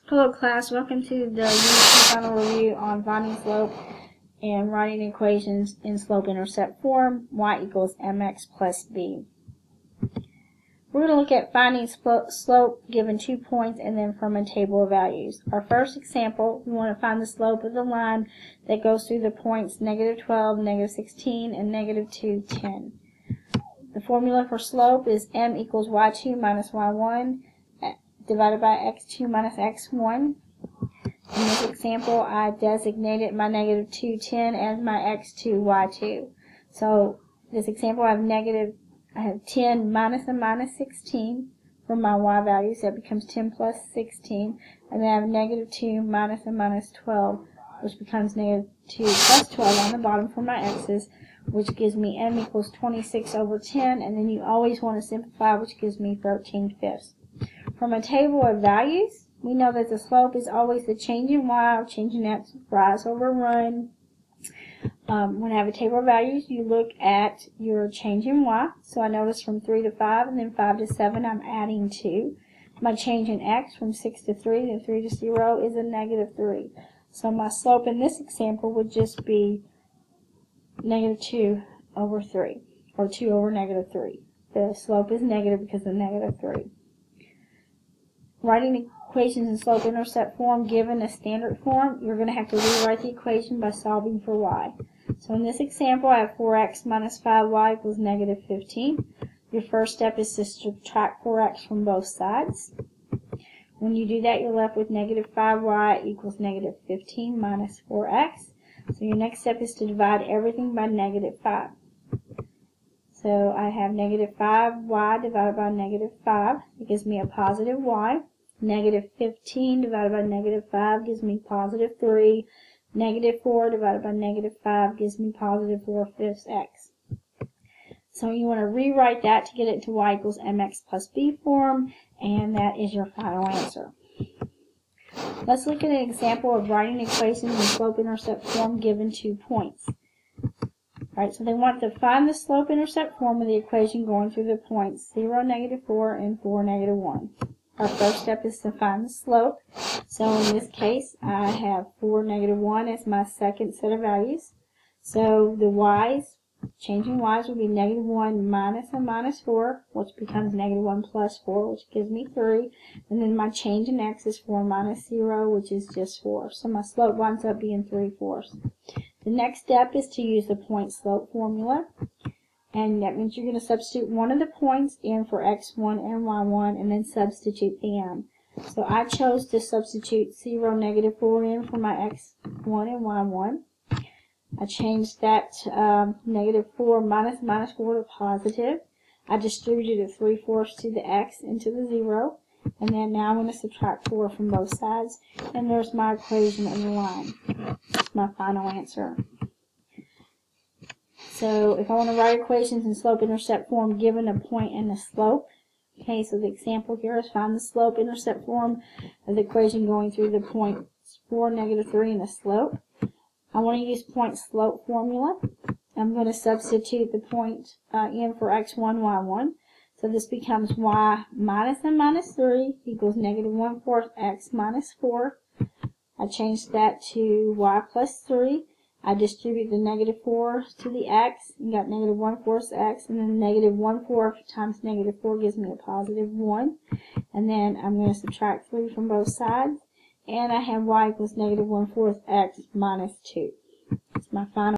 Hello class, welcome to the Unit 2 final review on finding slope and writing equations in slope-intercept form, y equals mx plus b. We're going to look at finding slope given 2 points and then from a table of values. Our first example, we want to find the slope of the line that goes through the points -12, -16, and -2, 10. The formula for slope is m equals y2 minus y1 divided by x2 minus x1. In this example, I designated my -2, 10 as my x2, y2. So this example, I have 10 minus a minus 16 for my y values. That becomes 10 plus 16. And then I have -2 minus a minus 12, which becomes -2 plus 12 on the bottom for my x's, which gives me m equals 26 over 10. And then you always want to simplify, which gives me 13/5. From a table of values, we know that the slope is always the change in y, change in x, rise over run. When I have a table of values, you look at your change in y. So I notice from 3 to 5 and then 5 to 7, I'm adding 2. My change in x from 6 to 3 and 3 to 0 is a -3. So my slope in this example would just be -2 over 3, or 2 over -3. The slope is negative because of -3. Writing equations in slope-intercept form given a standard form, you're going to have to rewrite the equation by solving for y. So in this example, I have 4x minus 5y equals -15. Your first step is to subtract 4x from both sides. When you do that, you're left with -5y equals -15 minus 4x. So your next step is to divide everything by -5. So I have -5y divided by -5. It gives me a positive y. -15 divided by -5 gives me +3. -4 divided by -5 gives me +4/5 x. So you want to rewrite that to get it to y equals mx plus b form, and that is your final answer. Let's look at an example of writing equations in slope-intercept form given 2 points. Alright, so they want to find the slope-intercept form of the equation going through the points 0, -4, and 4, -1. Our first step is to find the slope. So in this case, I have 4, -1 as my second set of values. So the y's, changing y's, will be -1 minus a minus 4, which becomes -1 plus 4, which gives me 3. And then my change in x is 4 minus 0, which is just 4. So my slope winds up being 3/4. The next step is to use the point slope formula, and that means you're going to substitute one of the points in for x1 and y1 and then substitute the m. So I chose to substitute 0, -4 in for my x1 and y1. I changed that -4 minus -4 to positive. I distributed a 3/4 to the x into the 0. And then now I'm going to subtract 4 from both sides. And there's my equation of the line. That's my final answer. So if I want to write equations in slope-intercept form given a point and a slope. Okay, so the example here is find the slope-intercept form of the equation going through the points 4, -3, and a slope. I want to use point slope formula. I'm going to substitute the point in for x1, y1. So this becomes y minus a minus 3 equals -1/4 x minus 4. I changed that to y plus 3. I distribute the -4 to the x and got -1/4 x, and then -1/4 times -4 gives me a +1. And then I'm going to subtract 3 from both sides, and I have y equals -1/4 x minus 2. That's my final